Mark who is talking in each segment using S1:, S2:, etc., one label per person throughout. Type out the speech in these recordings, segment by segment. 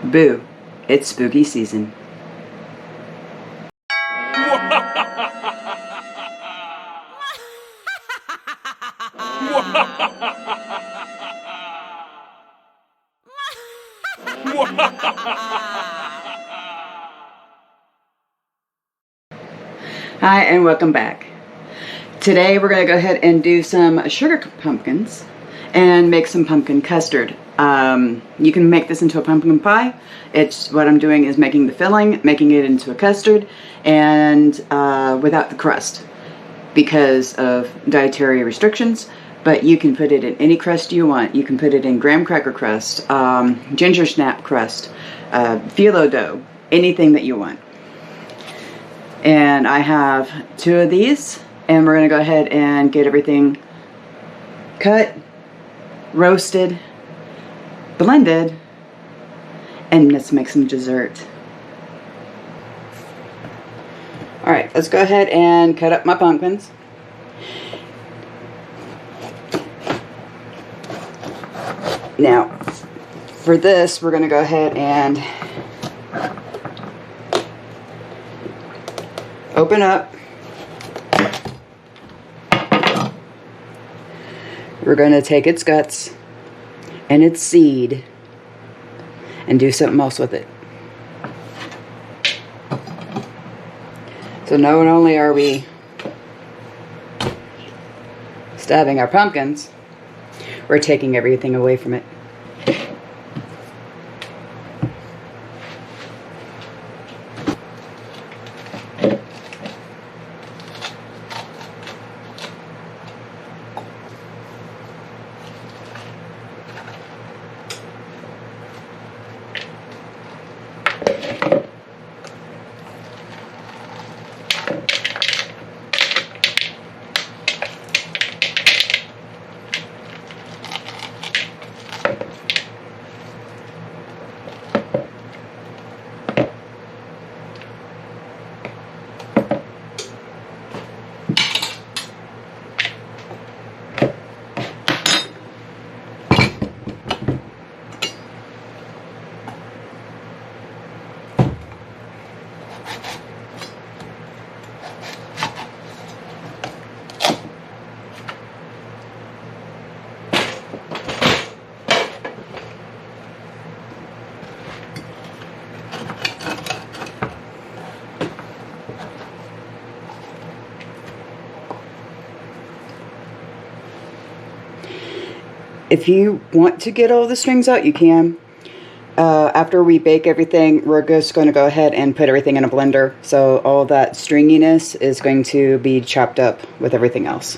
S1: Boo, it's spooky season. Hi and welcome back. Today we're going to go ahead and do some sugar pumpkins and make some pumpkin custard. You can make this into a pumpkin pie. What I'm doing is making the filling, making it into a custard, and without the crust because of dietary restrictions. But you can put it in any crust you want. You can put it in graham cracker crust, ginger snap crust, phyllo dough, anything that you want. And I have 2 of these, and we're going to go ahead and get everything cut, roasted, blended, and let's make some dessert. Alright, let's go ahead and cut up my pumpkins. Now, for this, we're going to go ahead and open up. We're going to take its guts and its seed and do something else with it. So not only are we stabbing our pumpkins, we're taking everything away from it. If you want to get all the strings out, you can. After we bake everything, we're just going to go ahead and put everything in a blender. So all that stringiness is going to be chopped up with everything else.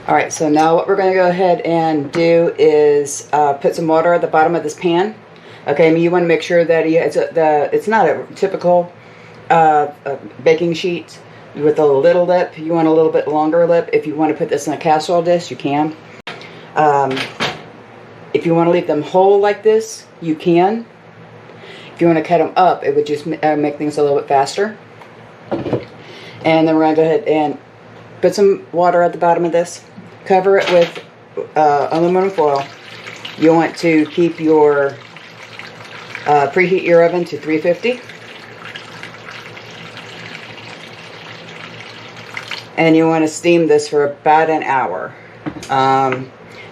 S1: Alright, so now what we're going to go ahead and do is put some water at the bottom of this pan. Okay, you want to make sure that it's not a typical baking sheet with a little lip. You want a little bit longer lip. If you want to put this in a casserole dish, you can. If you want to leave them whole like this, you can. If you want to cut them up, it would just make things a little bit faster. And then we're going to go ahead and put some water at the bottom of this. Cover it with aluminum foil. You want to keep your preheat your oven to 350. And you want to steam this for about an hour.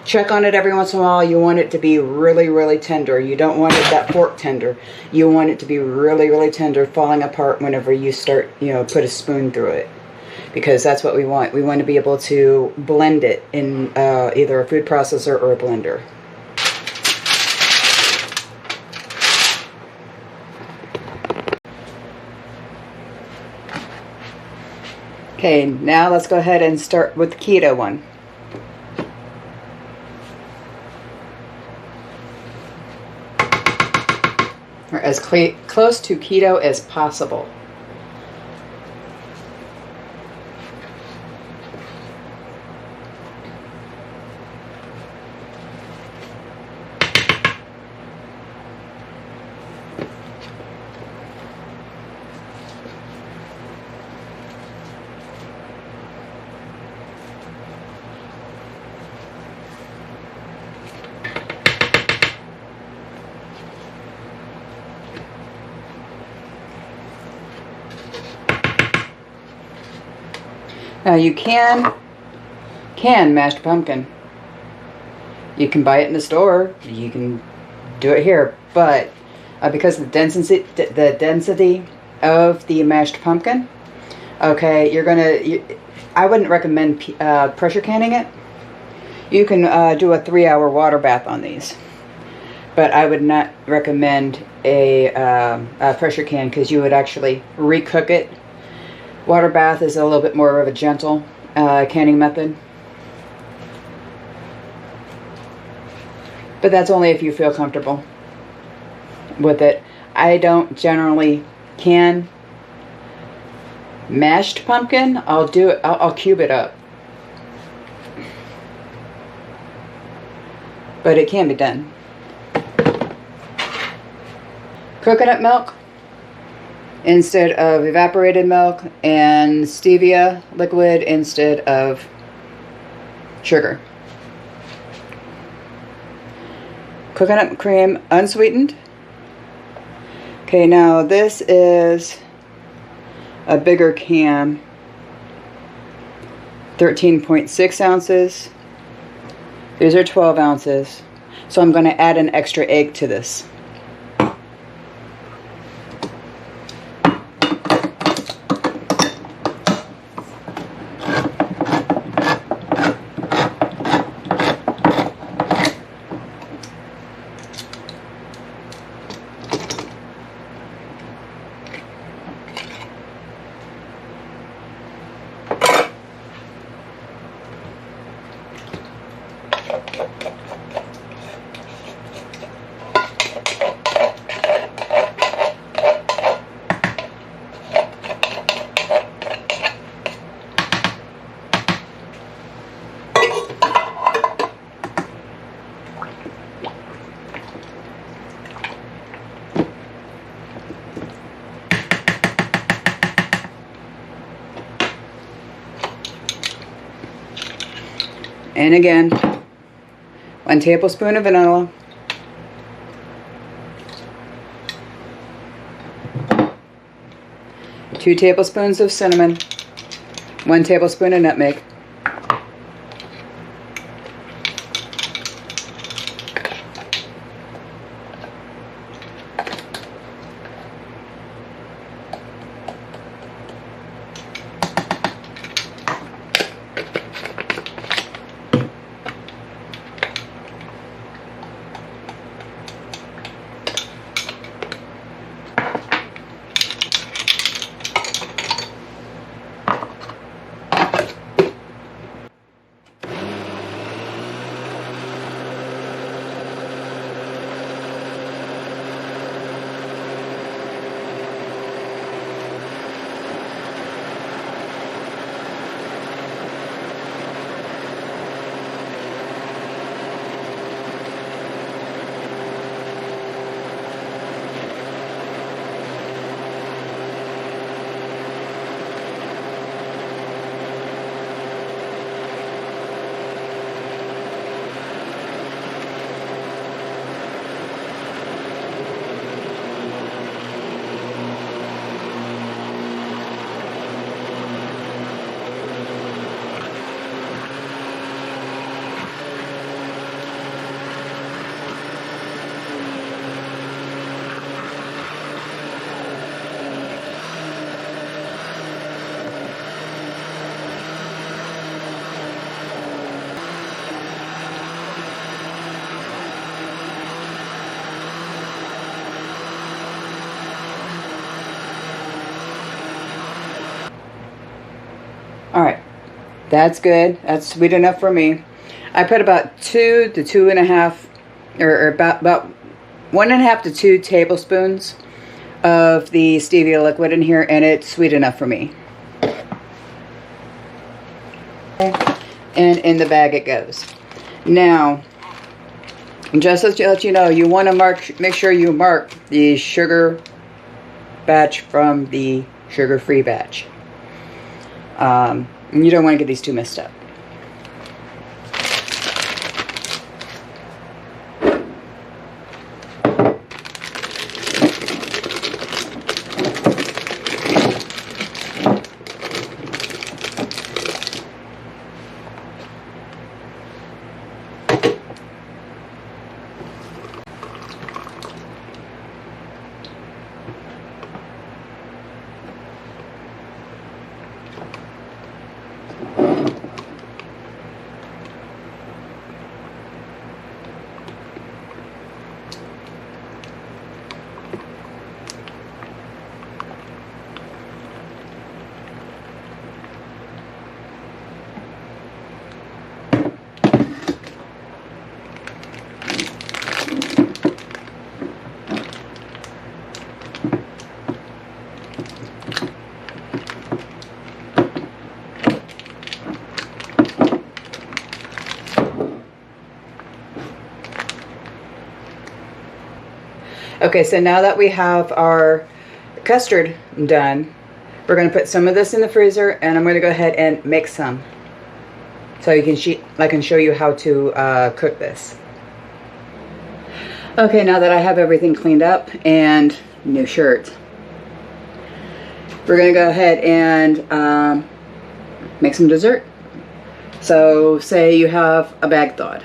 S1: Check on it every once in a while. You want it to be really, really tender. You don't want it that fork tender. You want it to be really, really tender, falling apart whenever you start, put a spoon through it. Because that's what we want. We want to be able to blend it in either a food processor or a blender. Okay, now let's go ahead and start with the keto one. Or as close to keto as possible. Now you can mashed pumpkin. You can buy it in the store. You can do it here, but because of the density of the mashed pumpkin, okay, I wouldn't recommend pressure canning it. You can do a 3-hour water bath on these, but I would not recommend a pressure can, because you would actually recook it. Water bath is a little bit more of a gentle canning method. But that's only if you feel comfortable with it. I don't generally can mashed pumpkin. I'll do it. I'll cube it up, but it can be done. Coconut milk instead of evaporated milk, and stevia liquid instead of sugar. Coconut cream unsweetened. Okay, now this is a bigger can, 13.6 ounces. These are 12 ounces. So I'm going to add an extra egg to this. And again, 1 tablespoon of vanilla, 2 tablespoons of cinnamon, 1 tablespoon of nutmeg, All right, that's good. That's sweet enough for me. I put about 2 to 2.5, or about 1.5 to 2 tablespoons of the stevia liquid in here, and it's sweet enough for me. And in the bag it goes. Now, just to let you know, you want to make sure you mark the sugar batch from the sugar-free batch. You don't want to get these two messed up. Okay, so now that we have our custard done, we're going to put some of this in the freezer, and I'm going to go ahead and make some. So I can show you how to cook this. Okay, now that I have everything cleaned up and new shirt, we're going to go ahead and make some dessert. So say you have a bag thawed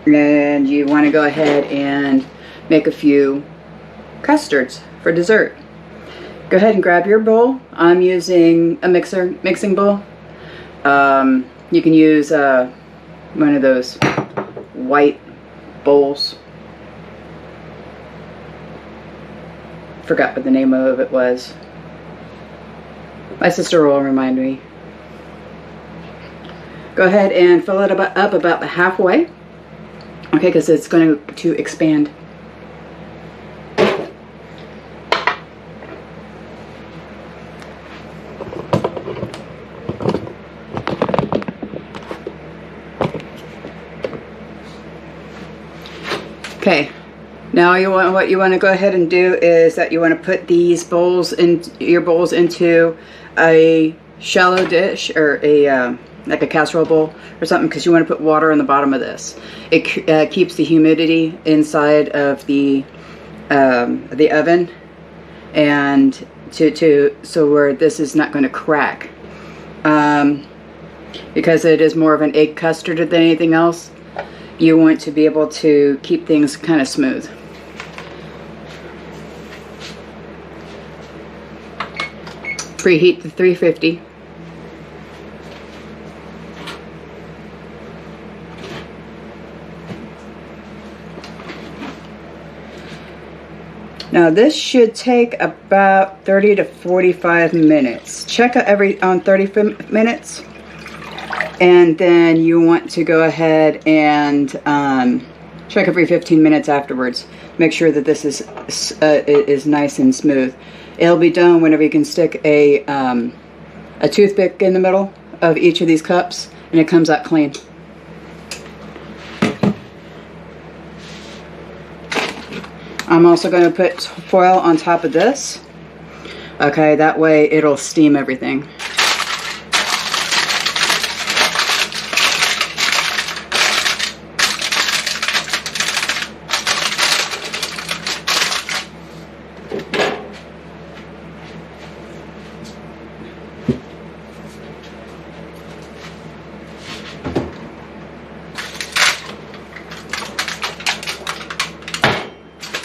S1: and you want to go ahead and make a few custards for dessert. Go ahead and grab your bowl. I'm using a mixing bowl. You can use one of those white bowls. Forgot what the name of it was. My sister will remind me. Go ahead and fill it up about the halfway. Okay, because it's going to expand. Okay, now what you want to go ahead and do is that you want to put these bowls into a shallow dish, or a like a casserole bowl or something, because you want to put water on the bottom of this. It keeps the humidity inside of the oven, and so where this is not going to crack, because it is more of an egg custard than anything else. You want to be able to keep things kind of smooth. Preheat to 350. Now this should take about 30 to 45 minutes. Check on 30 minutes. And then you want to go ahead and check every 15 minutes afterwards. Make sure that this is nice and smooth. It'll be done whenever you can stick a toothpick in the middle of each of these cups, and it comes out clean. I'm also going to put foil on top of this. Okay, that way it'll steam everything.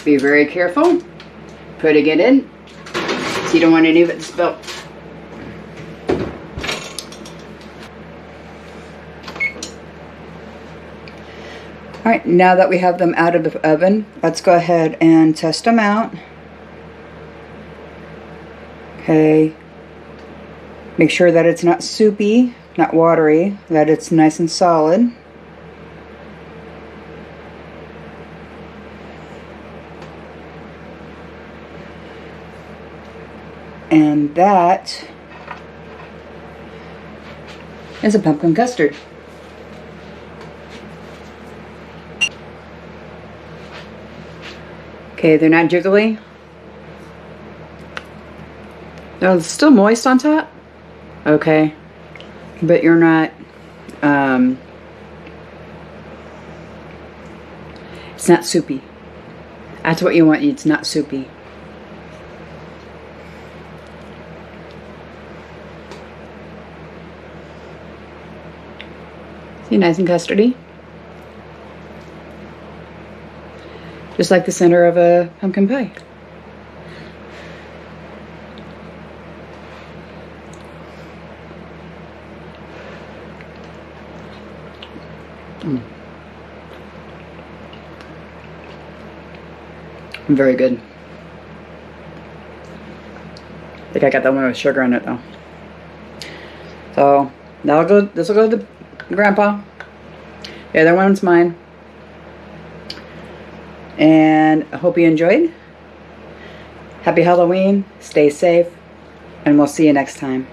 S1: Be very careful putting it in, so you don't want any of it spilled. Alright, now that we have them out of the oven, let's go ahead and test them out. Okay, make sure that it's not soupy, not watery, that it's nice and solid. And that is a pumpkin custard. Okay, they're not jiggly. They're still moist on top. Okay, but you're not, it's not soupy. That's what you want, it's not soupy. See, nice and custardy. Just like the center of a pumpkin pie. Very good. I think I got that one with sugar in it though. So this will go to Grandpa. The other one's mine. And I hope you enjoyed. Happy Halloween. Stay safe. And we'll see you next time.